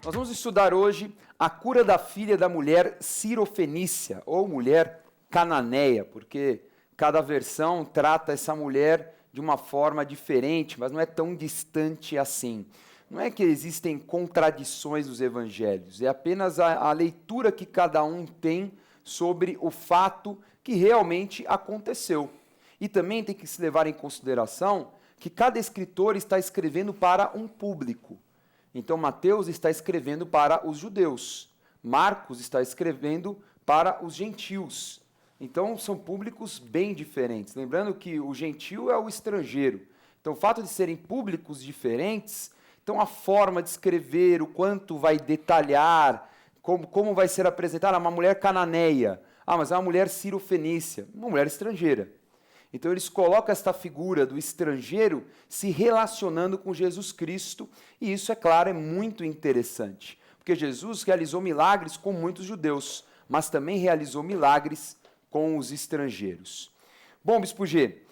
Nós vamos estudar hoje a cura da filha da mulher cirofenícia, ou mulher cananeia, porque cada versão trata essa mulher de uma forma diferente, mas não é tão distante assim. Não é que existem contradições nos evangelhos, é apenas a leitura que cada um tem sobre o fato que realmente aconteceu. E também tem que se levar em consideração que cada escritor está escrevendo para um público. Então, Mateus está escrevendo para os judeus, Marcos está escrevendo para os gentios. Então, são públicos bem diferentes. Lembrando que o gentio é o estrangeiro. Então, o fato de serem públicos diferentes, então a forma de escrever, o quanto vai detalhar, como vai ser apresentada uma mulher cananeia. Ah, mas é uma mulher cirofenícia, uma mulher estrangeira. Então, eles colocam esta figura do estrangeiro se relacionando com Jesus Cristo, e isso, é claro, é muito interessante, porque Jesus realizou milagres com muitos judeus, mas também realizou milagres com os estrangeiros. Bom, Bispo G,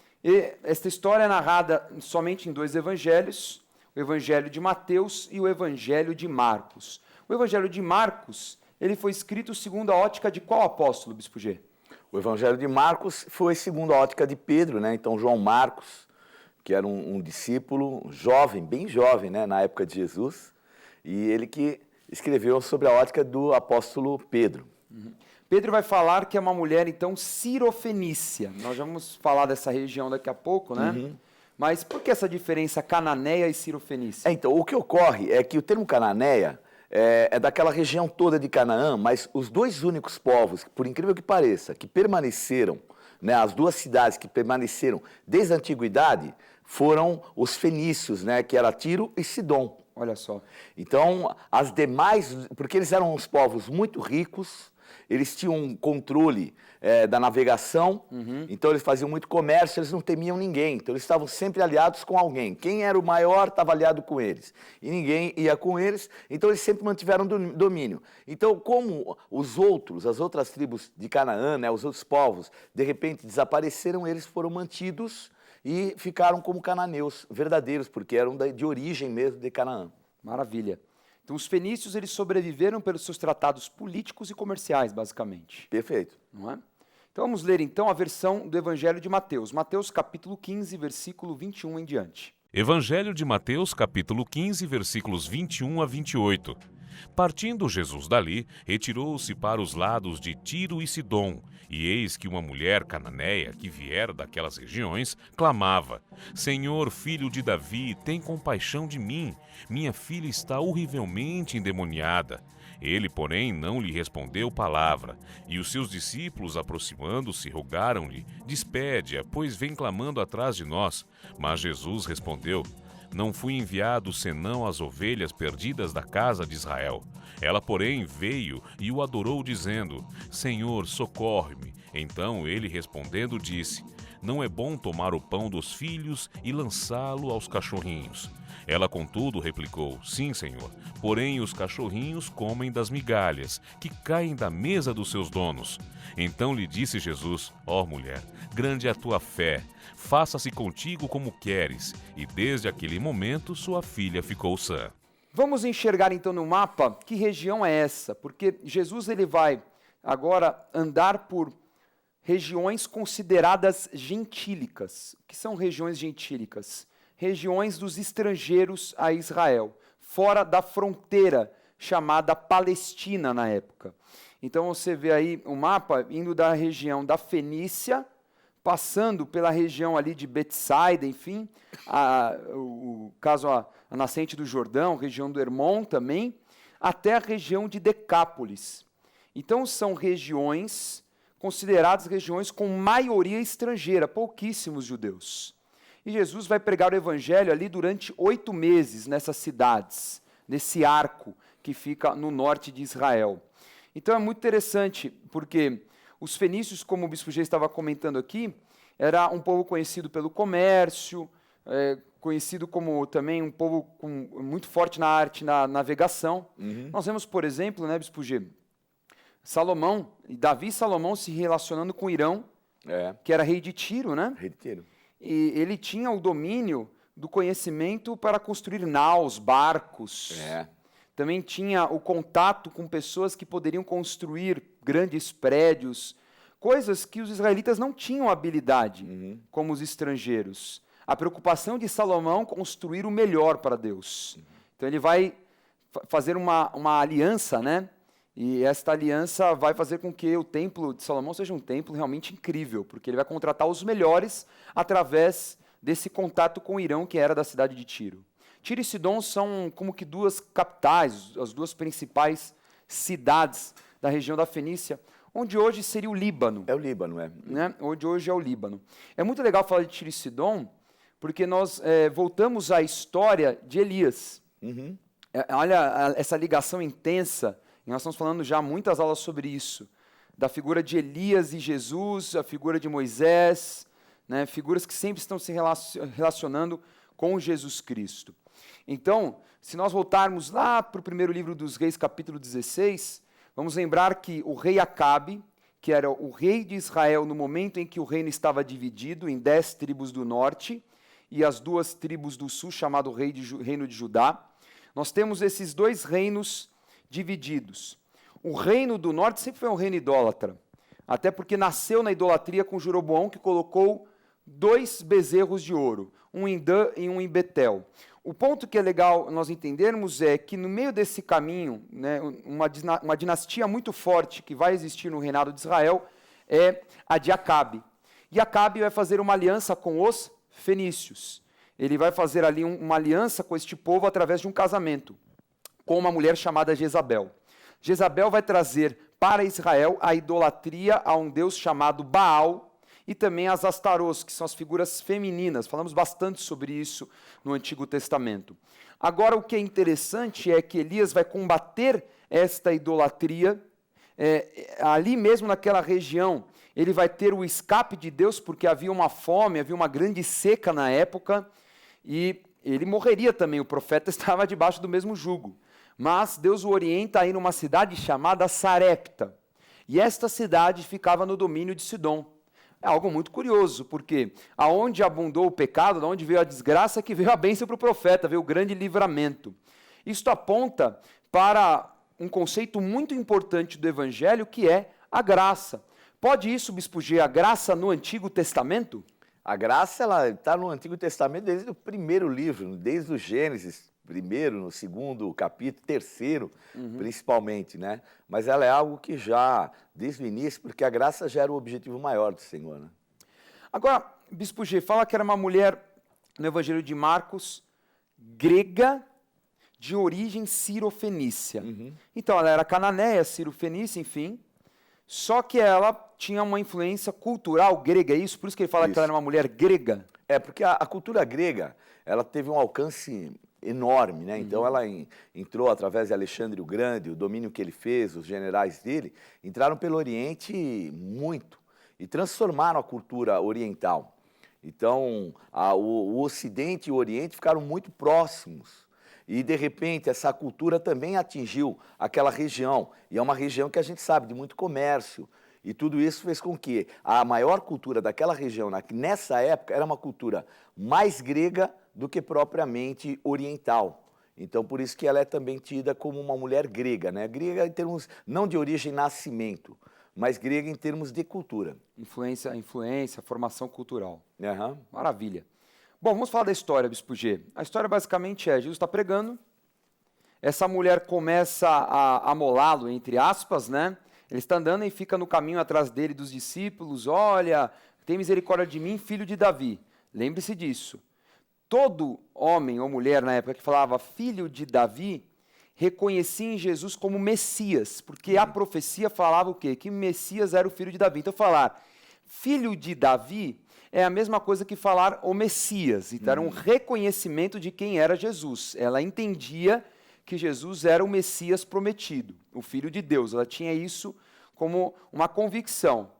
esta história é narrada somente em dois evangelhos, o Evangelho de Mateus e o Evangelho de Marcos. O Evangelho de Marcos, ele foi escrito segundo a ótica de qual apóstolo, Bispo G? O Evangelho de Marcos foi segundo a ótica de Pedro, né? Então João Marcos, que era um discípulo jovem, bem jovem, né? Na época de Jesus, e ele que escreveu sobre a ótica do apóstolo Pedro. Uhum. Pedro vai falar que é uma mulher, então, cirofenícia. Nós vamos falar dessa região daqui a pouco, né? Uhum. Mas por que essa diferença cananeia e cirofenícia? Então, o que ocorre é que o termo cananeia é daquela região toda de Canaã, mas os dois únicos povos, por incrível que pareça, que permaneceram, né, as duas cidades que permaneceram desde a antiguidade, foram os fenícios, né, que era Tiro e Sidom. Olha só. Então, as demais, porque eles eram uns povos muito ricos, eles tinham um controle da navegação, então eles faziam muito comércio, eles não temiam ninguém, então eles estavam sempre aliados com alguém. Quem era o maior estava aliado com eles, e ninguém ia com eles, então eles sempre mantiveram domínio. Então, como as outras tribos de Canaã, né, os outros povos, de repente desapareceram, eles foram mantidos e ficaram como cananeus verdadeiros, porque eram de origem mesmo de Canaã. Maravilha. Então, os fenícios, eles sobreviveram pelos seus tratados políticos e comerciais, basicamente. Perfeito. Não é? Então, vamos ler, então, a versão do Evangelho de Mateus. Mateus, capítulo 15, versículo 21 em diante. Evangelho de Mateus, capítulo 15, versículos 21 a 28. Partindo Jesus dali, retirou-se para os lados de Tiro e Sidom, e eis que uma mulher cananeia, que viera daquelas regiões, clamava: Senhor, filho de Davi, tem compaixão de mim, minha filha está horrivelmente endemoniada. Ele, porém, não lhe respondeu palavra, e os seus discípulos, aproximando-se, rogaram-lhe: Despede-a, pois vem clamando atrás de nós. Mas Jesus respondeu: Não fui enviado senão às ovelhas perdidas da casa de Israel. Ela, porém, veio e o adorou, dizendo: Senhor, socorre-me. Então ele, respondendo, disse: Não é bom tomar o pão dos filhos e lançá-lo aos cachorrinhos. Ela, contudo, replicou: Sim, Senhor, porém os cachorrinhos comem das migalhas, que caem da mesa dos seus donos. Então lhe disse Jesus: Ó mulher, grande é a tua fé, faça-se contigo como queres. E desde aquele momento sua filha ficou sã. Vamos enxergar então no mapa que região é essa, porque Jesus ele vai agora andar por regiões consideradas gentílicas. O que são regiões gentílicas? Regiões dos estrangeiros a Israel, fora da fronteira chamada Palestina na época. Então você vê aí o mapa indo da região da Fenícia, passando pela região ali de Betsaida, enfim, a nascente do Jordão, região do Hermon também, até a região de Decápolis. Então são regiões consideradas regiões com maioria estrangeira, pouquíssimos judeus. E Jesus vai pregar o evangelho ali durante 8 meses nessas cidades, nesse arco que fica no norte de Israel. Então é muito interessante, porque os fenícios, como o Bispo G estava comentando aqui, era um povo conhecido pelo comércio, conhecido como também um povo muito forte na arte, na navegação. Nós vemos, por exemplo, né, Bispo G, Davi e Salomão se relacionando com Irão, que era rei de Tiro, né? Rei de Tiro. E ele tinha o domínio do conhecimento para construir naus, barcos. também tinha o contato com pessoas que poderiam construir grandes prédios, coisas que os israelitas não tinham habilidade, como os estrangeiros. A preocupação de Salomão construir o melhor para Deus. Então ele vai fazer uma aliança, né? E esta aliança vai fazer com que o templo de Salomão seja um templo realmente incrível, porque ele vai contratar os melhores através desse contato com Irão, que era da cidade de Tiro. Tiro e Sidom são como que duas capitais, as duas principais cidades da região da Fenícia, onde hoje seria o Líbano. É o Líbano, é. Né? Onde hoje é o Líbano. É muito legal falar de Tiro e Sidom, porque nós voltamos à história de Elias. Olha essa ligação intensa, e nós estamos falando já muitas aulas sobre isso, da figura de Elias e Jesus, a figura de Moisés, né? Figuras que sempre estão se relacionando com Jesus Cristo. Então, se nós voltarmos lá para o primeiro livro dos Reis, capítulo 16, vamos lembrar que o rei Acabe, que era o rei de Israel no momento em que o reino estava dividido em 10 tribos do norte e as 2 tribos do sul, chamado reino de Judá, nós temos esses 2 reinos divididos. O reino do norte sempre foi um reino idólatra, até porque nasceu na idolatria com Jeroboão, que colocou 2 bezerros de ouro, um em Dan e um em Betel. O ponto que é legal nós entendermos é que no meio desse caminho, né, uma dinastia muito forte que vai existir no reinado de Israel é a de Acabe. E Acabe vai fazer uma aliança com os fenícios. Ele vai fazer ali uma aliança com este povo através de um casamento com uma mulher chamada Jezabel. Jezabel vai trazer para Israel a idolatria a um deus chamado Baal e também as Astarôs, que são as figuras femininas. Falamos bastante sobre isso no Antigo Testamento. Agora, o que é interessante é que Elias vai combater esta idolatria ali mesmo naquela região. Ele vai ter o escape de Deus, porque havia uma fome, havia uma grande seca na época, e ele morreria também, o profeta estava debaixo do mesmo jugo. Mas Deus o orienta a ir numa cidade chamada Sarepta. E esta cidade ficava no domínio de Sidom. É algo muito curioso, porque aonde abundou o pecado, de onde veio a desgraça, que veio a bênção para o profeta, veio o grande livramento. Isto aponta para um conceito muito importante do Evangelho, que é a graça. Pode isso, Bispo G, a graça no Antigo Testamento? A graça ela está no Antigo Testamento desde o primeiro livro, desde o Gênesis, primeiro, no segundo capítulo, terceiro, principalmente, né? Mas ela é algo que já, desde o início, porque a graça já era o objetivo maior do Senhor, né? Agora, Bispo G, fala que era uma mulher, no Evangelho de Marcos, grega, de origem cirofenícia. Então, ela era cananeia, cirofenícia, enfim, só que ela tinha uma influência cultural grega, é isso? Por isso que ele fala que ela era uma mulher grega? É, porque a cultura grega, ela teve um alcance enorme, né? Então ela entrou através de Alexandre o Grande, o domínio que ele fez, os generais dele, entraram pelo Oriente muito e transformaram a cultura oriental. Então o Ocidente e o Oriente ficaram muito próximos e de repente essa cultura também atingiu aquela região, e é uma região que a gente sabe de muito comércio, e tudo isso fez com que a maior cultura daquela região, nessa época, era uma cultura mais grega do que propriamente oriental. Então, por isso que ela é também tida como uma mulher grega, né? Grega em termos, não de origem nascimento, mas grega em termos de cultura. Influência, formação cultural. Uhum. Maravilha. Bom, vamos falar da história, Bispo G. A história basicamente é, Jesus está pregando, essa mulher começa a amolá-lo, entre aspas, né? Ele está andando e fica no caminho atrás dele dos discípulos. Olha, tem misericórdia de mim, filho de Davi. Lembre-se disso. Todo homem ou mulher na época que falava filho de Davi, reconhecia em Jesus como Messias, porque a profecia falava o quê? Que Messias era o filho de Davi. Então falar filho de Davi é a mesma coisa que falar o Messias. Então era um reconhecimento de quem era Jesus. Ela entendia que Jesus era o Messias prometido, o Filho de Deus. Ela tinha isso como uma convicção.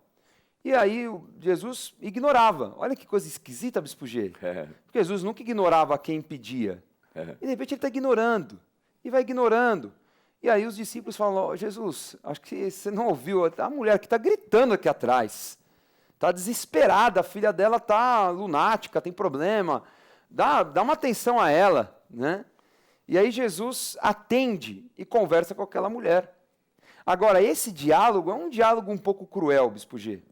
E aí Jesus ignorava. Olha que coisa esquisita, Bispo G. Porque Jesus nunca ignorava quem pedia. E de repente ele está ignorando. E vai ignorando. E aí os discípulos falam, oh, Jesus, acho que você não ouviu, a mulher que está gritando aqui atrás. Está desesperada, a filha dela está lunática, tem problema. Dá uma atenção a ela, né? E aí Jesus atende e conversa com aquela mulher. Agora, esse diálogo é um diálogo um pouco cruel, Bispo G.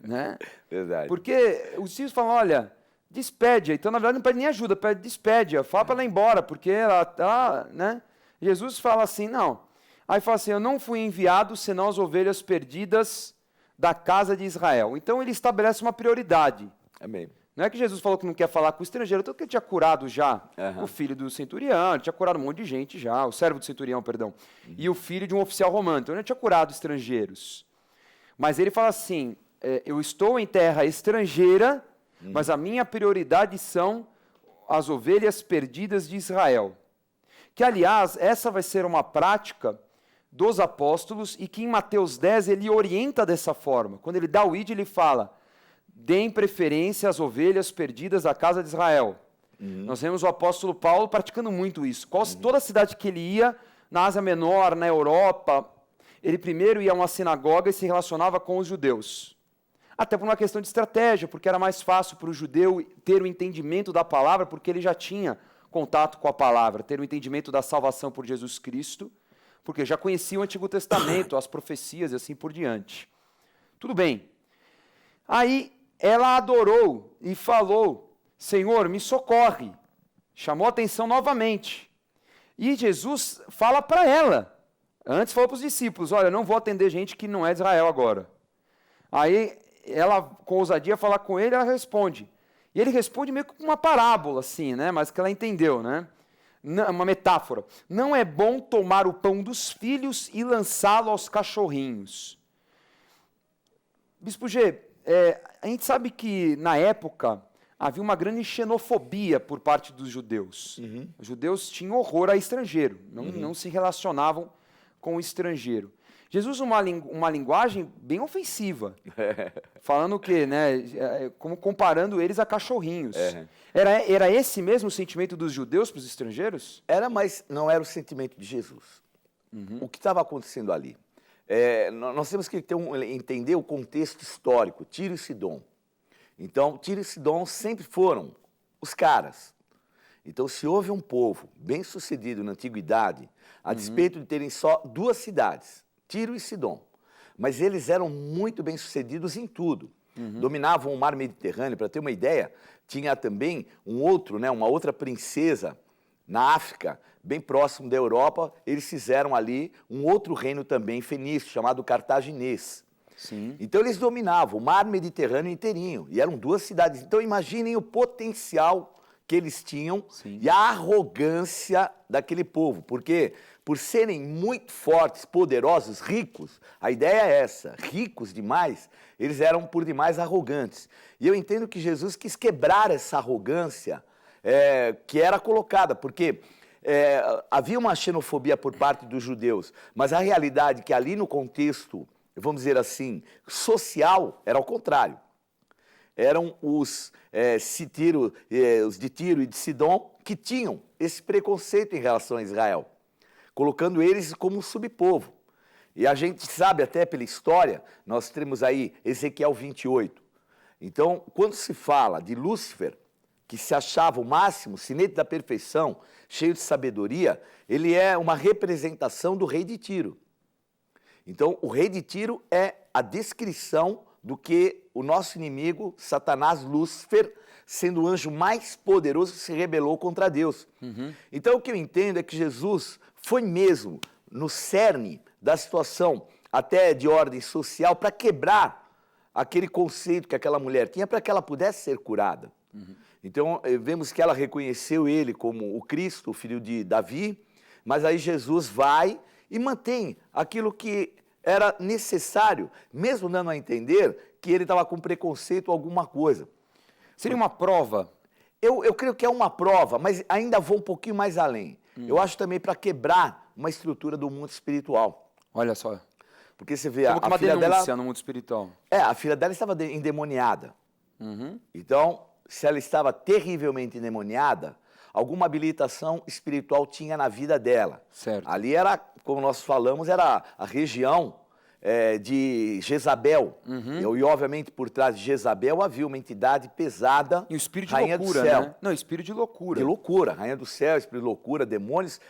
Né? Verdade. Porque os discípulos falam, olha, despede-a. Então, na verdade, não pede nem ajuda, pede despede-a. Fala para ela ir embora, porque ela, né? Jesus fala assim, não. Aí fala assim, eu não fui enviado senão as ovelhas perdidas da casa de Israel. Então, ele estabelece uma prioridade. Amém. Não é que Jesus falou que não quer falar com o estrangeiro, tanto que ele tinha curado já o filho do centurião, ele tinha curado um monte de gente já, o servo do centurião, perdão, e o filho de um oficial romano, então ele tinha curado estrangeiros. Mas ele fala assim, eu estou em terra estrangeira, mas a minha prioridade são as ovelhas perdidas de Israel. Que, aliás, essa vai ser uma prática dos apóstolos e que em Mateus 10 ele orienta dessa forma. Quando ele dá o id, ele fala, deem preferência às ovelhas perdidas da casa de Israel. Nós vemos o apóstolo Paulo praticando muito isso. Toda cidade que ele ia, na Ásia Menor, na Europa, ele primeiro ia a uma sinagoga e se relacionava com os judeus. Até por uma questão de estratégia, porque era mais fácil para o judeu ter o entendimento da palavra, porque ele já tinha contato com a palavra, ter o entendimento da salvação por Jesus Cristo, porque já conhecia o Antigo Testamento, as profecias e assim por diante. Tudo bem. Aí ela adorou e falou, Senhor, me socorre. Chamou a atenção novamente. E Jesus fala para ela. Antes falou para os discípulos, olha, não vou atender gente que não é de Israel agora. Aí ela, com ousadia, fala com ele, ela responde. E ele responde meio com uma parábola, assim, né? Mas que ela entendeu, né? Uma metáfora. Não é bom tomar o pão dos filhos e lançá-lo aos cachorrinhos. Bispo G, a gente sabe que, na época, havia uma grande xenofobia por parte dos judeus. Os judeus tinham horror a estrangeiro, não se relacionavam com o estrangeiro. Jesus usa uma linguagem bem ofensiva, falando que, né, como comparando eles a cachorrinhos. Era esse mesmo o sentimento dos judeus para os estrangeiros? Era, mas não era o sentimento de Jesus. O que estava acontecendo ali? Nós temos que entender o contexto histórico, Tiro e Sidom. Então, Tiro e Sidom sempre foram os caras. Então, se houve um povo bem-sucedido na antiguidade, a despeito de terem só duas cidades, Tiro e Sidom, mas eles eram muito bem-sucedidos em tudo. Dominavam o mar Mediterrâneo, para ter uma ideia, tinha também uma outra princesa na África, bem próximo da Europa, eles fizeram ali um outro reino também fenício, chamado cartaginês. Sim. Então eles dominavam o mar Mediterrâneo inteirinho, e eram duas cidades. Então imaginem o potencial que eles tinham e a arrogância daquele povo, porque por serem muito fortes, poderosos, ricos, a ideia é essa, ricos demais, eles eram por demais arrogantes. E eu entendo que Jesus quis quebrar essa arrogância que era colocada, porque havia uma xenofobia por parte dos judeus, mas a realidade é que ali no contexto, vamos dizer assim, social, era ao contrário. Eram os de Tiro e de Sidom que tinham esse preconceito em relação a Israel, colocando eles como um subpovo. E a gente sabe até pela história, nós temos aí Ezequiel 28. Então, quando se fala de Lúcifer, que se achava o máximo, sinete da perfeição, cheio de sabedoria, ele é uma representação do rei de Tiro. Então, o rei de Tiro é a descrição do que o nosso inimigo, Satanás, Lúcifer, sendo o anjo mais poderoso, se rebelou contra Deus. Então, o que eu entendo é que Jesus foi mesmo no cerne da situação, até de ordem social, para quebrar aquele conceito que aquela mulher tinha, para que ela pudesse ser curada. Então, vemos que ela reconheceu ele como o Cristo, o filho de Davi, mas aí Jesus vai e mantém aquilo que era necessário, mesmo dando a entender que ele estava com preconceito ou alguma coisa. Seria uma prova? Eu creio que é uma prova, mas ainda vou um pouquinho mais além. Eu acho também para quebrar uma estrutura do mundo espiritual. Olha só. Porque você vê Como a uma filha denúncia dela... no mundo espiritual. A filha dela estava endemoniada. Então, se ela estava terrivelmente endemoniada, alguma habilitação espiritual tinha na vida dela. Certo. Ali era, como nós falamos, era a região de Jezabel. E, obviamente, por trás de Jezabel havia uma entidade pesada, E o espírito de rainha loucura, do céu. né? Não, espírito de loucura. De loucura, rainha do céu, espírito de loucura, demônios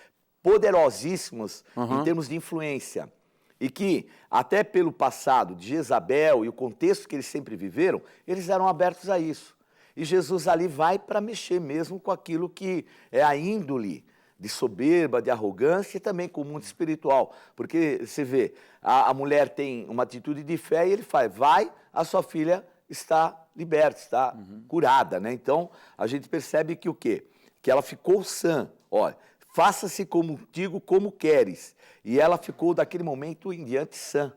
poderosíssimos em termos de influência. E que, até pelo passado de Jezabel e o contexto que eles sempre viveram, eles eram abertos a isso. E Jesus ali vai para mexer mesmo com aquilo que é a índole de soberba, de arrogância e também com o mundo espiritual. Porque você vê, a mulher tem uma atitude de fé e ele fala, vai, a sua filha está liberta, está curada, né? Então, a gente percebe que o quê? Que ela ficou sã. Olha, faça-se contigo como queres. E ela ficou daquele momento em diante sã.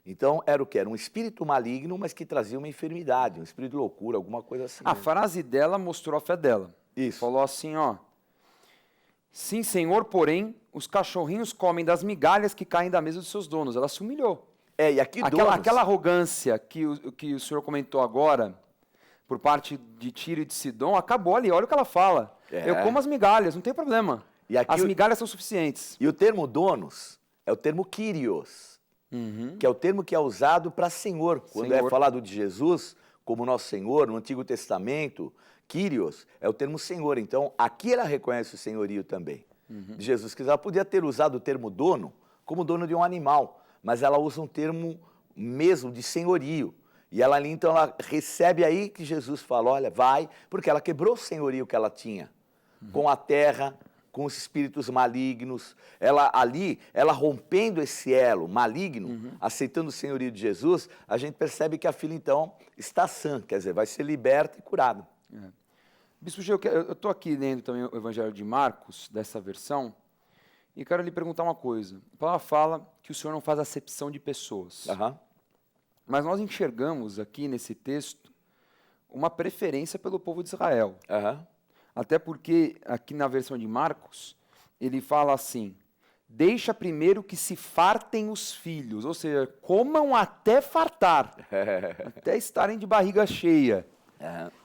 Então, era o quê? Era um espírito maligno, mas que trazia uma enfermidade, um espírito de loucura, alguma coisa assim. A frase dela mostrou a fé dela. Isso. Falou assim, ó. Sim, Senhor, porém, os cachorrinhos comem das migalhas que caem da mesa dos seus donos. Ela se humilhou. E aqui Aquela arrogância que o senhor comentou agora, por parte de Tiro e de Sidom, acabou ali. Olha o que ela fala. Eu como as migalhas, não tem problema. E aqui as migalhas são suficientes. E o termo donos é o termo Kyrios, que é o termo que é usado para Senhor. Quando é falado de Jesus como nosso Senhor, no Antigo Testamento, Kyrios é o termo Senhor. Então, aqui ela reconhece o senhorio também de Jesus. Que ela podia ter usado o termo dono como dono de um animal, mas ela usa um termo mesmo de senhorio. E ela ali, então, ela recebe aí que Jesus fala, olha, vai, porque ela quebrou o senhorio que ela tinha com a terra, com os espíritos malignos. Ela rompendo esse elo maligno, aceitando o senhorio de Jesus, a gente percebe que a filha, então, está sã, quer dizer, vai ser liberta e curada. Bispo Gil, eu estou aqui lendo também o Evangelho de Marcos, dessa versão, e quero lhe perguntar uma coisa. A palavra fala que o senhor não faz acepção de pessoas. Mas nós enxergamos aqui nesse texto uma preferência pelo povo de Israel. Até porque, aqui na versão de Marcos, ele fala assim, deixa primeiro que se fartem os filhos, ou seja, comam até fartar, até estarem de barriga cheia.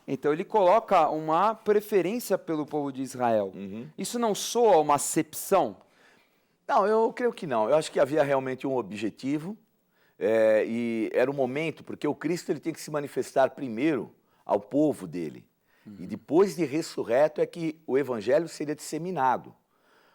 Então ele coloca uma preferência pelo povo de Israel. Isso não soa uma acepção? Não, eu creio que não. Eu acho que havia realmente um objetivo, e era um momento, porque o Cristo ele tem que se manifestar primeiro ao povo dele. E depois de ressurreto é que o evangelho seria disseminado.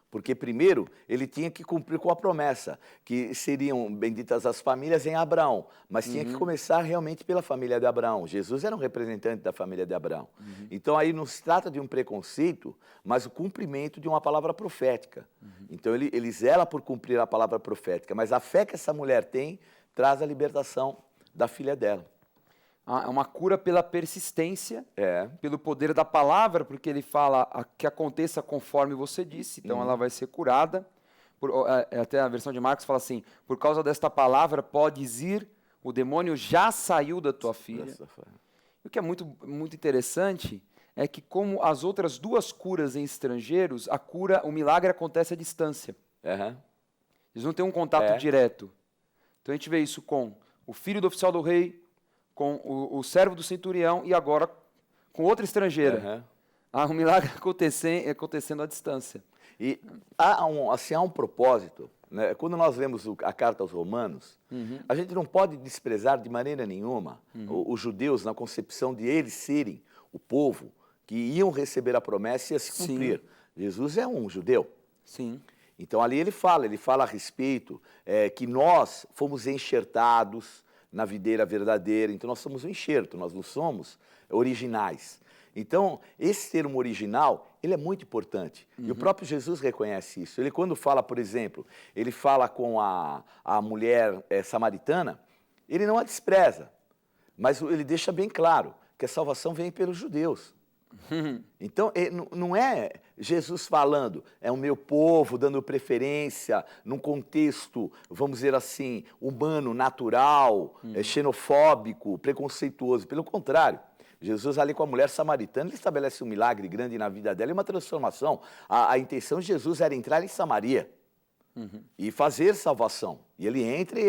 Porque primeiro ele tinha que cumprir com a promessa, que seriam benditas as famílias em Abraão, mas tinha que começar realmente pela família de Abraão. Jesus era um representante da família de Abraão. Então aí não se trata de um preconceito, mas o cumprimento de uma palavra profética. Então ele zela por cumprir a palavra profética, mas a fé que essa mulher tem traz a libertação da filha dela. É uma cura pela persistência, pelo poder da palavra, porque ele fala que aconteça conforme você disse, então ela vai ser curada. Até a versão de Marcos fala assim, por causa desta palavra podes ir, o demônio já saiu da tua filha. E o que é muito, muito interessante é que como as outras duas curas em estrangeiros, o milagre acontece à distância. Eles não têm um contato direto. Então a gente vê isso com o filho do oficial do rei, com o servo do centurião e agora com outra estrangeira. Há um milagre acontecendo à distância. E há um propósito, né? Quando nós lemos a carta aos Romanos, a gente não pode desprezar de maneira nenhuma os judeus na concepção de eles serem o povo que iam receber a promessa e ia se cumprir. Jesus é um judeu. Então ali ele fala a respeito que nós fomos enxertados na videira verdadeira, então nós somos um enxerto, nós não somos originais. Então, esse termo original, ele é muito importante. E o próprio Jesus reconhece isso. Ele quando fala, por exemplo, ele fala com a mulher samaritana, ele não a despreza, mas ele deixa bem claro que a salvação vem pelos judeus. Então, não é Jesus falando, é o meu povo dando preferência num contexto, vamos dizer assim, humano, natural, xenofóbico, preconceituoso. Pelo contrário, Jesus ali com a mulher samaritana, ele estabelece um milagre grande na vida dela e uma transformação. A intenção de Jesus era entrar em Samaria e fazer salvação. E ele entra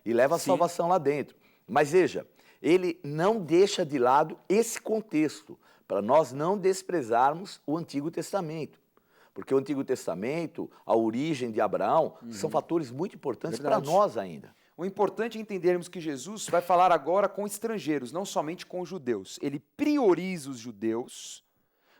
e leva a salvação lá dentro. Mas veja, ele não deixa de lado esse contexto, para nós não desprezarmos o Antigo Testamento. Porque o Antigo Testamento, a origem de Abraão, são fatores muito importantes para nós ainda. O importante é entendermos que Jesus vai falar agora com estrangeiros, não somente com os judeus. Ele prioriza os judeus,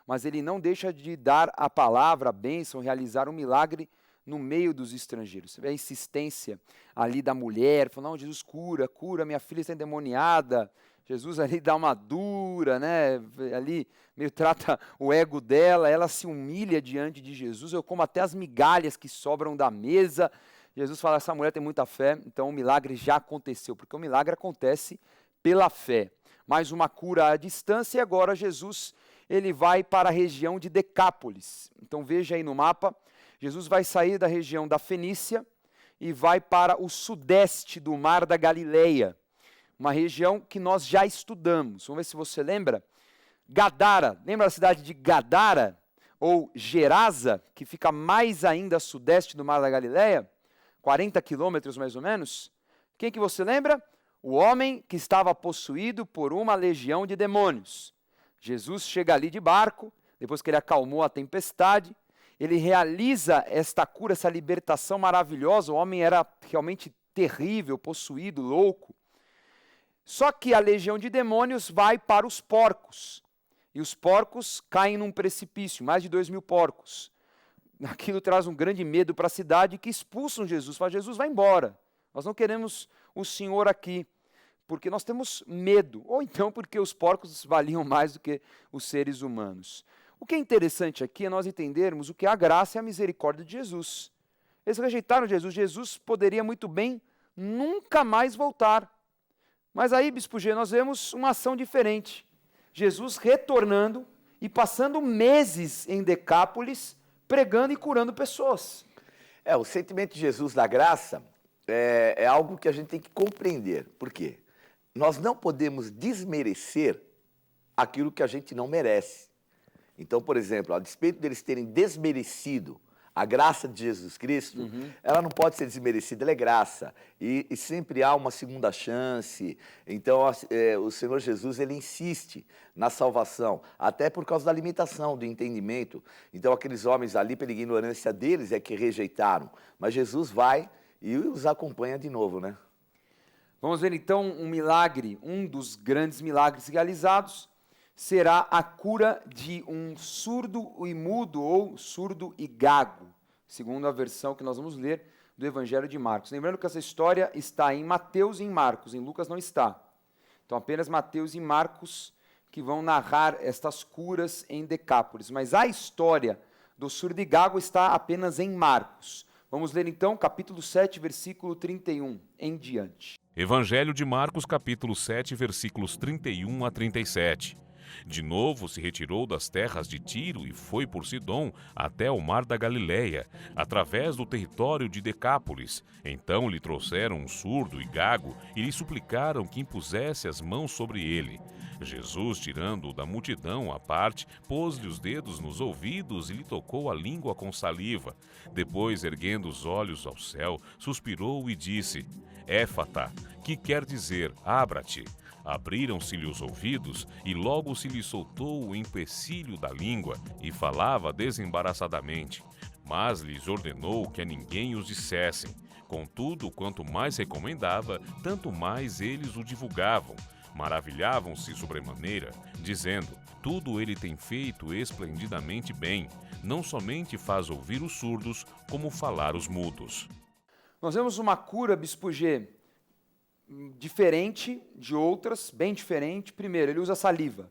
mas ele não deixa de dar a palavra, a bênção, realizar um milagre no meio dos estrangeiros. Você vê a insistência ali da mulher, falando, não, Jesus cura, minha filha está endemoniada. Jesus ali dá uma dura, né? Ali meio trata o ego dela, ela se humilha diante de Jesus, eu como até as migalhas que sobram da mesa. Jesus fala, essa mulher tem muita fé, então o milagre já aconteceu, porque o milagre acontece pela fé. Mais uma cura à distância e agora Jesus ele vai para a região de Decápolis. Então veja aí no mapa, Jesus vai sair da região da Fenícia e vai para o sudeste do Mar da Galileia, uma região que nós já estudamos. Vamos ver se você lembra. Gadara, lembra da cidade de Gadara, ou Gerasa, que fica mais ainda a sudeste do Mar da Galileia, 40 quilômetros mais ou menos? Quem que você lembra? O homem que estava possuído por uma legião de demônios. Jesus chega ali de barco, depois que ele acalmou a tempestade, ele realiza esta cura, essa libertação maravilhosa. O homem era realmente terrível, possuído, louco. Só que a legião de demônios vai para os porcos. E os porcos caem num precipício, mais de 2.000 porcos. Aquilo traz um grande medo para a cidade, que expulsam Jesus. Fala, Jesus, vai embora. Nós não queremos o Senhor aqui, porque nós temos medo. Ou então porque os porcos valiam mais do que os seres humanos. O que é interessante aqui é nós entendermos o que é a graça e a misericórdia de Jesus. Eles rejeitaram Jesus. Jesus poderia muito bem nunca mais voltar. Mas aí, Bispo G, nós vemos uma ação diferente. Jesus retornando e passando meses em Decápolis, pregando e curando pessoas. O sentimento de Jesus da graça é algo que a gente tem que compreender. Por quê? Nós não podemos desmerecer aquilo que a gente não merece. Então, por exemplo, a despeito deles terem desmerecido a graça de Jesus Cristo, ela não pode ser desmerecida, ela é graça. E sempre há uma segunda chance. Então, o Senhor Jesus, ele insiste na salvação, até por causa da limitação, do entendimento. Então, aqueles homens ali, pela ignorância deles, é que rejeitaram. Mas Jesus vai e os acompanha de novo, né? Vamos ver então um milagre, um dos grandes milagres realizados, será a cura de um surdo e mudo ou surdo e gago, segundo a versão que nós vamos ler do Evangelho de Marcos. Lembrando que essa história está em Mateus e em Marcos, em Lucas não está. Então apenas Mateus e Marcos que vão narrar estas curas em Decápolis. Mas a história do surdo e gago está apenas em Marcos. Vamos ler então capítulo 7, versículo 31 em diante. Evangelho de Marcos, capítulo 7, versículos 31 a 37. De novo se retirou das terras de Tiro e foi por Sidom até o mar da Galileia, através do território de Decápolis. Então lhe trouxeram um surdo e gago e lhe suplicaram que impusesse as mãos sobre ele. Jesus, tirando-o da multidão à parte, pôs-lhe os dedos nos ouvidos e lhe tocou a língua com saliva. Depois, erguendo os olhos ao céu, suspirou e disse: Éfata, que quer dizer, abra-te. Abriram-se-lhe os ouvidos e logo se lhe soltou o empecilho da língua e falava desembaraçadamente. Mas lhes ordenou que a ninguém os dissessem. Contudo, quanto mais recomendava, tanto mais eles o divulgavam. Maravilhavam-se sobremaneira, dizendo: tudo ele tem feito esplendidamente bem. Não somente faz ouvir os surdos, como falar os mudos. Nós vemos uma cura, Bispo G, diferente de outras, bem diferente. Primeiro, ele usa saliva.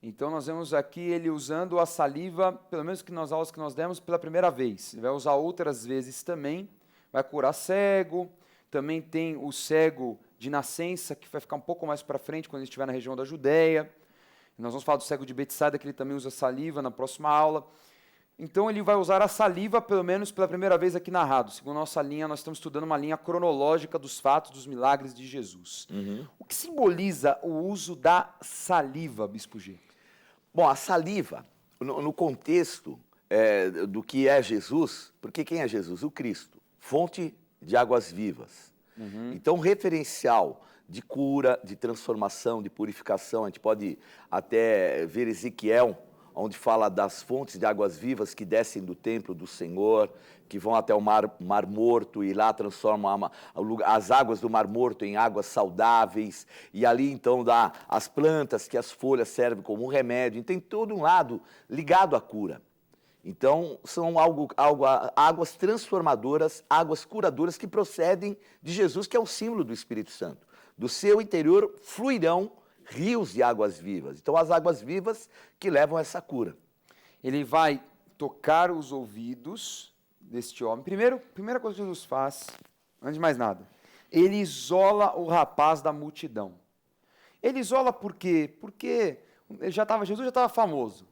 Então nós vemos aqui ele usando a saliva, pelo menos que nas aulas que nós demos, pela primeira vez. Ele vai usar outras vezes também, vai curar cego, também tem o cego de nascença, que vai ficar um pouco mais para frente, quando ele estiver na região da Judéia. Nós vamos falar do cego de Betsaida, que ele também usa saliva na próxima aula. Então ele vai usar a saliva, pelo menos pela primeira vez aqui narrado. Segundo a nossa linha, nós estamos estudando uma linha cronológica dos fatos, dos milagres de Jesus. O que simboliza o uso da saliva, Bispo G? Bom, a saliva, no contexto do que é Jesus, porque quem é Jesus? O Cristo, fonte de águas vivas. Então, referencial de cura, de transformação, de purificação. A gente pode até ver Ezequiel, onde fala das fontes de águas vivas que descem do templo do Senhor, que vão até o mar Morto e lá transformam as águas do Mar Morto em águas saudáveis, e ali então dá as plantas que as folhas servem como um remédio. E tem todo um lado ligado à cura. Então, são águas transformadoras, águas curadoras que procedem de Jesus, que é o símbolo do Espírito Santo. Do seu interior fluirão rios de águas vivas. Então, as águas vivas que levam a essa cura. Ele vai tocar os ouvidos deste homem. Primeira coisa que Jesus faz, antes de mais nada, ele isola o rapaz da multidão. Ele isola por quê? Porque Jesus já estava famoso.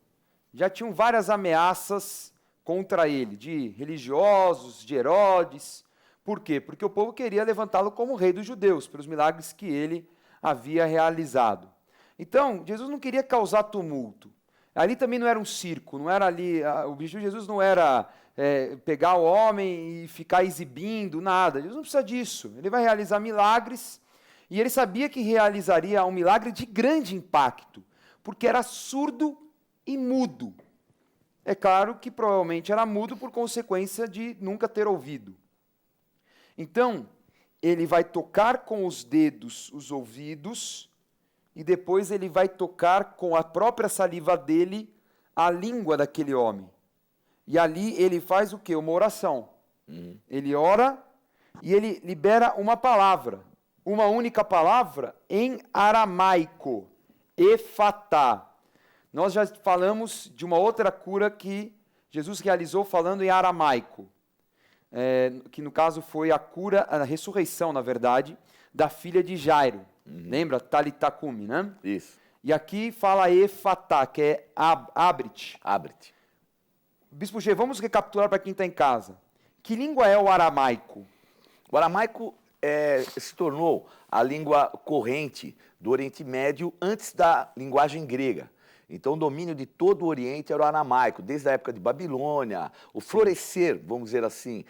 Já tinham várias ameaças contra ele, de religiosos, de Herodes. Por quê? Porque o povo queria levantá-lo como rei dos judeus, pelos milagres que ele havia realizado. Então, Jesus não queria causar tumulto. Ali também não era um circo, não era ali, o objetivo de Jesus não era pegar o homem e ficar exibindo, nada. Jesus não precisa disso. Ele vai realizar milagres, e ele sabia que realizaria um milagre de grande impacto, porque era surdo e mudo. É claro que provavelmente era mudo por consequência de nunca ter ouvido. Então, ele vai tocar com os dedos os ouvidos e depois ele vai tocar com a própria saliva dele a língua daquele homem. E ali ele faz o quê? Uma oração. Ele ora e ele libera uma palavra, uma única palavra em aramaico, efatá. Nós já falamos de uma outra cura que Jesus realizou falando em aramaico, que no caso foi a cura, a ressurreição, na verdade, da filha de Jairo. Lembra? Talitá cumi, né? Isso. E aqui fala efatá, que é abre-te. Abre-te. Bispo G, vamos recapitular para quem está em casa. Que língua é o aramaico? O aramaico se tornou a língua corrente do Oriente Médio antes da linguagem grega. Então, o domínio de todo o Oriente era o aramaico, desde a época de Babilônia, o florescer, vamos dizer assim,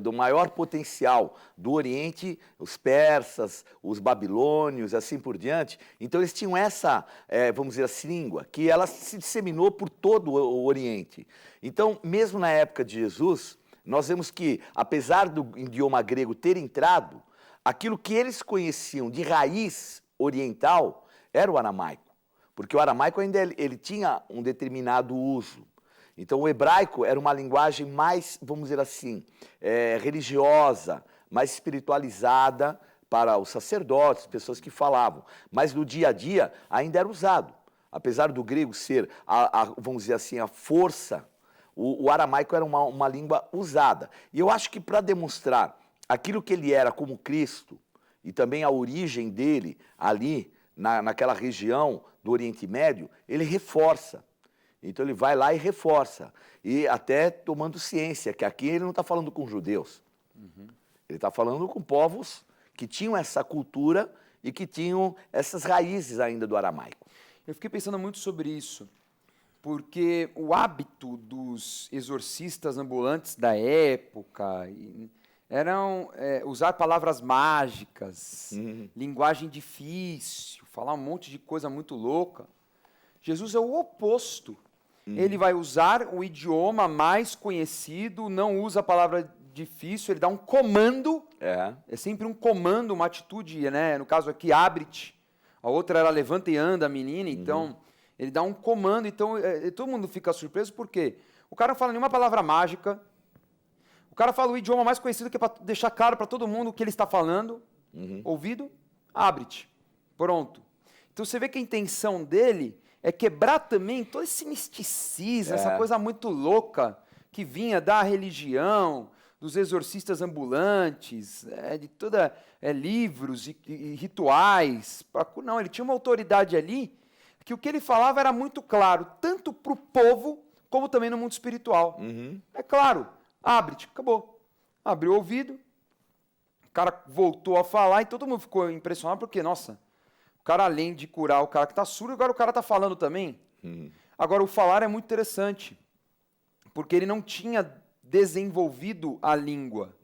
do maior potencial do Oriente, os persas, os babilônios, assim por diante. Então, eles tinham essa, vamos dizer assim, língua, que ela se disseminou por todo o Oriente. Então, mesmo na época de Jesus, nós vemos que, apesar do idioma grego ter entrado, aquilo que eles conheciam de raiz oriental era o aramaico. Porque o aramaico ainda ele tinha um determinado uso. Então, o hebraico era uma linguagem mais, vamos dizer assim, religiosa, mais espiritualizada para os sacerdotes, pessoas que falavam. Mas no dia a dia ainda era usado. Apesar do grego ser, vamos dizer assim, a força, o aramaico era uma língua usada. E eu acho que para demonstrar aquilo que ele era como Cristo, e também a origem dele ali, naquela região do Oriente Médio, ele reforça. Então ele vai lá e reforça. E até tomando ciência, que aqui ele não está falando com judeus. Ele está falando com povos que tinham essa cultura e que tinham essas raízes ainda do aramaico. Eu fiquei pensando muito sobre isso, porque o hábito dos exorcistas ambulantes da época eram usar palavras mágicas, linguagem difícil, falar um monte de coisa muito louca. Jesus é o oposto. Ele vai usar o idioma mais conhecido, não usa a palavra difícil, ele dá um comando. É sempre um comando, uma atitude, né? No caso aqui, abre-te. A outra era levanta e anda, menina. Então, ele dá um comando. Então, todo mundo fica surpreso porque o cara não fala nenhuma palavra mágica. O cara fala o idioma mais conhecido, que é para deixar claro para todo mundo o que ele está falando. Ouvido, abre-te. Pronto. Então você vê que a intenção dele é quebrar também todo esse misticismo, essa coisa muito louca que vinha da religião, dos exorcistas ambulantes, de toda livros e rituais. Não, ele tinha uma autoridade ali que o que ele falava era muito claro, tanto para o povo como também no mundo espiritual. É claro. Abre-te, acabou. Abriu o ouvido, o cara voltou a falar e todo mundo ficou impressionado porque, nossa, o cara além de curar o cara que está surdo, agora o cara está falando também. Agora, o falar é muito interessante, porque ele não tinha desenvolvido a língua.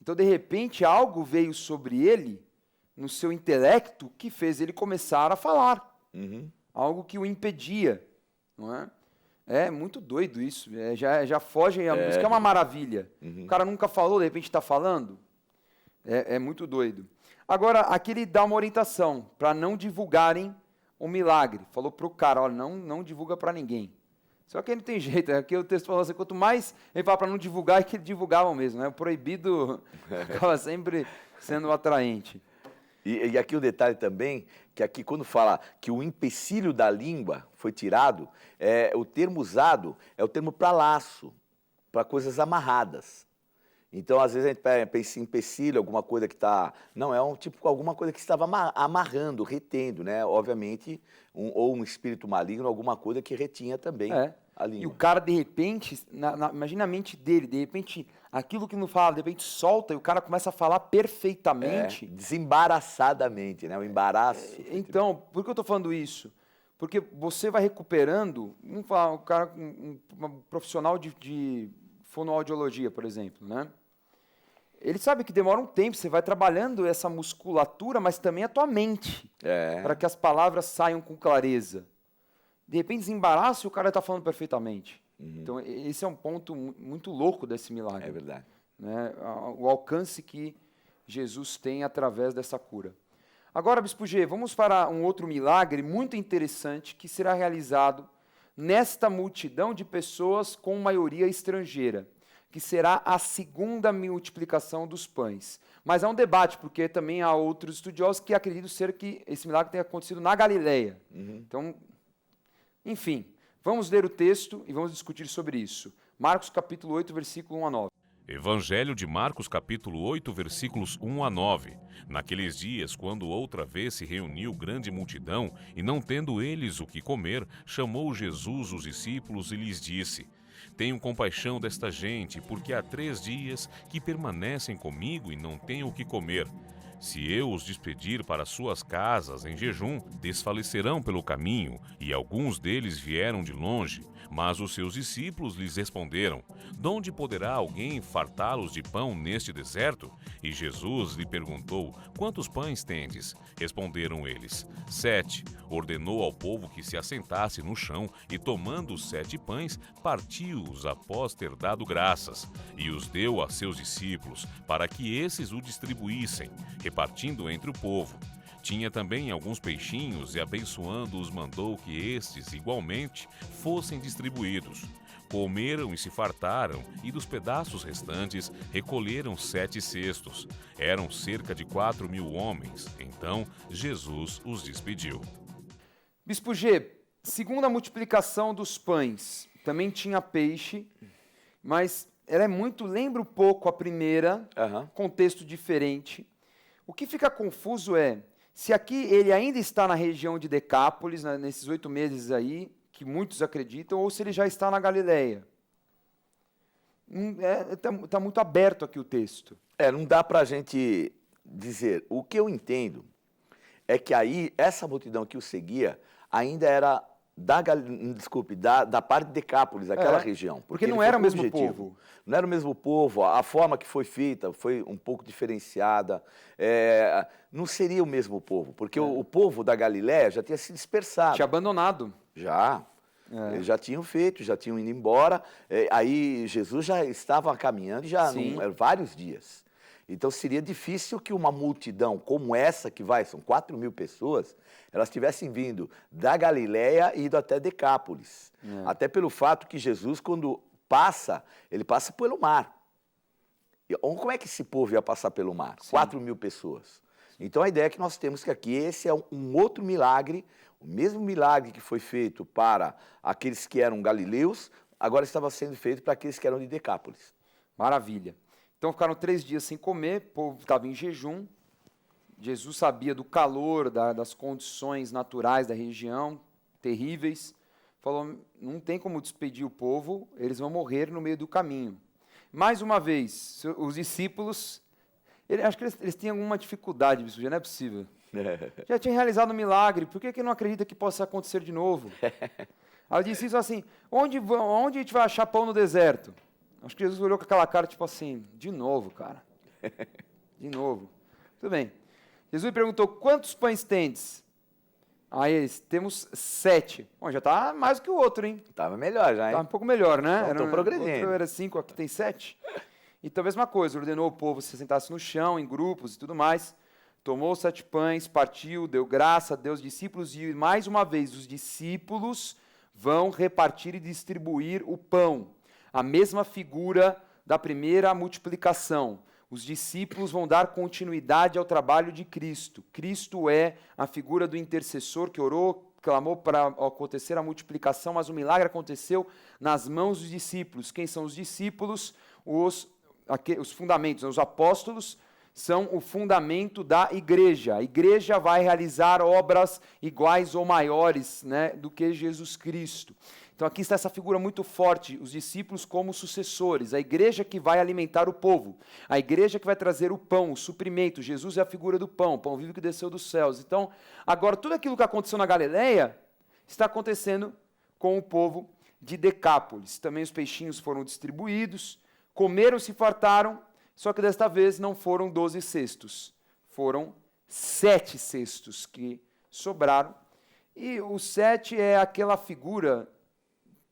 Então, de repente, algo veio sobre ele, no seu intelecto, que fez ele começar a falar. Algo que o impedia. não é? É muito doido isso, já foge, isso que é uma maravilha. O cara nunca falou, de repente está falando. É muito doido. Agora, aqui ele dá uma orientação para não divulgarem o milagre. Falou para o cara, olha, não divulga para ninguém. Só que aí não tem jeito, aqui o texto falou assim, quanto mais ele fala para não divulgar, é que eles divulgavam mesmo, né? O proibido acaba sempre sendo atraente. E aqui o detalhe também, que aqui quando fala que o empecilho da língua foi tirado, o termo usado é o termo para laço, para coisas amarradas. Então, às vezes, a gente pensa em empecilho, alguma coisa que está... Não, é alguma coisa que estava amarrando, retendo, né? Obviamente, ou um espírito maligno, alguma coisa que retinha também a língua. E o cara, de repente, imagina a mente dele, de repente, aquilo que não falava, de repente solta e o cara começa a falar perfeitamente. Desembaraçadamente, né? O embaraço. Então, por que eu estou falando isso? Porque você vai recuperando, vamos falar, um cara, um profissional de fonoaudiologia, por exemplo, né? Ele sabe que demora um tempo, você vai trabalhando essa musculatura, mas também a tua mente, para que as palavras saiam com clareza. De repente desembaraça e o cara está falando perfeitamente. Então, esse é um ponto muito louco desse milagre. É verdade. Né? O alcance que Jesus tem através dessa cura. Agora, Bispo G, vamos para um outro milagre muito interessante que será realizado nesta multidão de pessoas com maioria estrangeira, que será a segunda multiplicação dos pães. Mas há um debate, porque também há outros estudiosos que acreditam ser que esse milagre tenha acontecido na Galileia. Então, enfim, vamos ler o texto e vamos discutir sobre isso. Marcos capítulo 8, versículo 1 a 9. Evangelho de Marcos, capítulo 8, versículos 1 a 9. Naqueles dias, quando outra vez se reuniu grande multidão, e não tendo eles o que comer, chamou Jesus os discípulos e lhes disse: Tenho compaixão desta gente, porque há 3 dias que permanecem comigo e não têm o que comer. Se eu os despedir para suas casas em jejum, desfalecerão pelo caminho, e alguns deles vieram de longe. Mas os seus discípulos lhes responderam: Donde poderá alguém fartá-los de pão neste deserto? E Jesus lhe perguntou: Quantos pães tendes? Responderam eles: 7. Ordenou ao povo que se assentasse no chão, e tomando os 7 pães, partiu-os após ter dado graças, e os deu a seus discípulos, para que esses o distribuíssem, repartindo entre o povo. Tinha também alguns peixinhos e, abençoando-os, mandou que estes, igualmente, fossem distribuídos. Comeram e se fartaram, e dos pedaços restantes recolheram 7 cestos. Eram cerca de 4.000 homens. Então Jesus os despediu. Bispo G, segunda multiplicação dos pães, também tinha peixe, mas ela lembra um pouco a primeira, contexto diferente. O que fica confuso é, se aqui ele ainda está na região de Decápolis, nesses 8 meses aí, que muitos acreditam, ou se ele já está na Galileia. Está muito aberto aqui o texto. Não dá para a gente dizer. O que eu entendo é que aí, essa multidão que o seguia, ainda era da parte de Decápolis, aquela região. Porque não era o mesmo povo. Não era o mesmo povo, a forma que foi feita foi um pouco diferenciada. Não seria o mesmo povo, porque o povo da Galiléia já tinha se dispersado. Tinha abandonado. Já. Eles já tinham feito, já tinham ido embora. Aí Jesus já estava caminhando, vários dias. Então seria difícil que uma multidão como essa, que são 4.000 pessoas, elas tivessem vindo da Galiléia e ido até Decápolis. Até pelo fato que Jesus, quando passa, ele passa pelo mar. E como é que esse povo ia passar pelo mar? 4.000 pessoas. Então a ideia é que nós temos que aqui, esse é um outro milagre, o mesmo milagre que foi feito para aqueles que eram galileus, agora estava sendo feito para aqueles que eram de Decápolis. Maravilha. Então ficaram 3 dias sem comer, o povo estava em jejum. Jesus sabia do calor, das condições naturais da região, terríveis. Falou, não tem como despedir o povo, eles vão morrer no meio do caminho. Mais uma vez, os discípulos, acho que eles tinham alguma dificuldade, isso já não é possível. Já tinha realizado um milagre, por que não acredita que possa acontecer de novo? Aí os discípulos assim, onde a gente vai achar pão no deserto? Acho que Jesus olhou com aquela cara, tipo assim, de novo, cara. De novo. Tudo bem. Jesus perguntou, quantos pães tendes? Aí temos 7. Bom, já está mais do que o outro, hein? Tava melhor já, hein? Tá um pouco melhor, né? Estão progredindo. O outro era 5, aqui tem 7. Então, a mesma coisa, ordenou o povo se sentasse no chão, em grupos e tudo mais. Tomou 7 pães, partiu, deu graça, deu aos discípulos e, mais uma vez, os discípulos vão repartir e distribuir o pão. A mesma figura da primeira multiplicação. Os discípulos vão dar continuidade ao trabalho de Cristo. Cristo é a figura do intercessor que orou, clamou para acontecer a multiplicação, mas o milagre aconteceu nas mãos dos discípulos. Quem são os discípulos? Os fundamentos, os apóstolos são o fundamento da igreja. A igreja vai realizar obras iguais ou maiores, né, do que Jesus Cristo. Então aqui está essa figura muito forte, os discípulos como sucessores, a igreja que vai alimentar o povo, a igreja que vai trazer o pão, o suprimento. Jesus é a figura do pão, o pão vivo que desceu dos céus. Então, agora tudo aquilo que aconteceu na Galileia está acontecendo com o povo de Decápolis. Também os peixinhos foram distribuídos, comeram, se fartaram, só que desta vez não foram 12 cestos, foram 7 cestos que sobraram. E o 7 é aquela figura,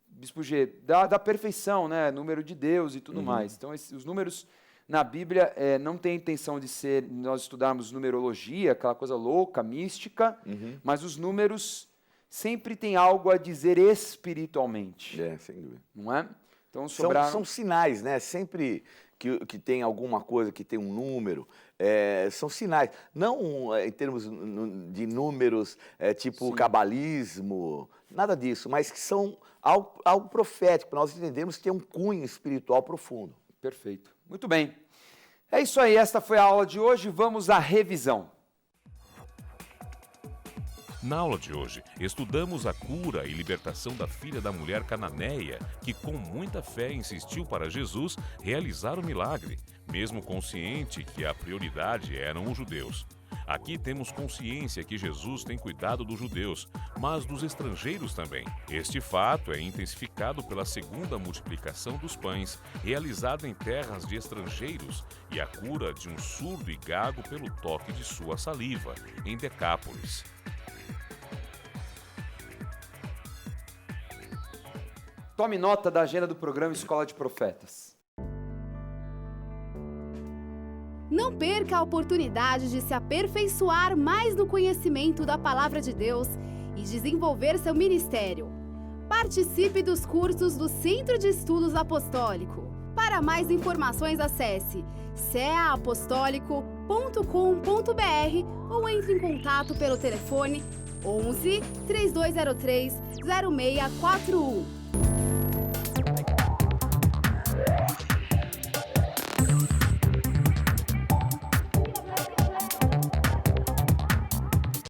Bispo G, da perfeição, né? Número de Deus e tudo mais. Então, os números na Bíblia não tem a intenção de ser, nós estudarmos numerologia, aquela coisa louca, mística, mas os números sempre têm algo a dizer espiritualmente. Sem dúvida. Não é? Então, são sinais, né? Sempre que tem alguma coisa, que tem um número, são sinais. Não em termos de números tipo cabalismo, nada disso, mas que são algo profético, para nós entendermos que tem um cunho espiritual profundo. Perfeito. Muito bem. É isso aí, esta foi a aula de hoje. Vamos à revisão. Na aula de hoje, estudamos a cura e libertação da filha da mulher cananeia, que com muita fé insistiu para Jesus realizar o milagre, mesmo consciente que a prioridade eram os judeus. Aqui temos consciência que Jesus tem cuidado dos judeus, mas dos estrangeiros também. Este fato é intensificado pela segunda multiplicação dos pães, realizada em terras de estrangeiros, e a cura de um surdo e gago pelo toque de sua saliva, em Decápolis. Tome nota da agenda do programa Escola de Profetas. Não perca a oportunidade de se aperfeiçoar mais no conhecimento da Palavra de Deus e desenvolver seu ministério. Participe dos cursos do Centro de Estudos Apostólico. Para mais informações, acesse ceaapostólico.com.br ou entre em contato pelo telefone 11 3203 0641.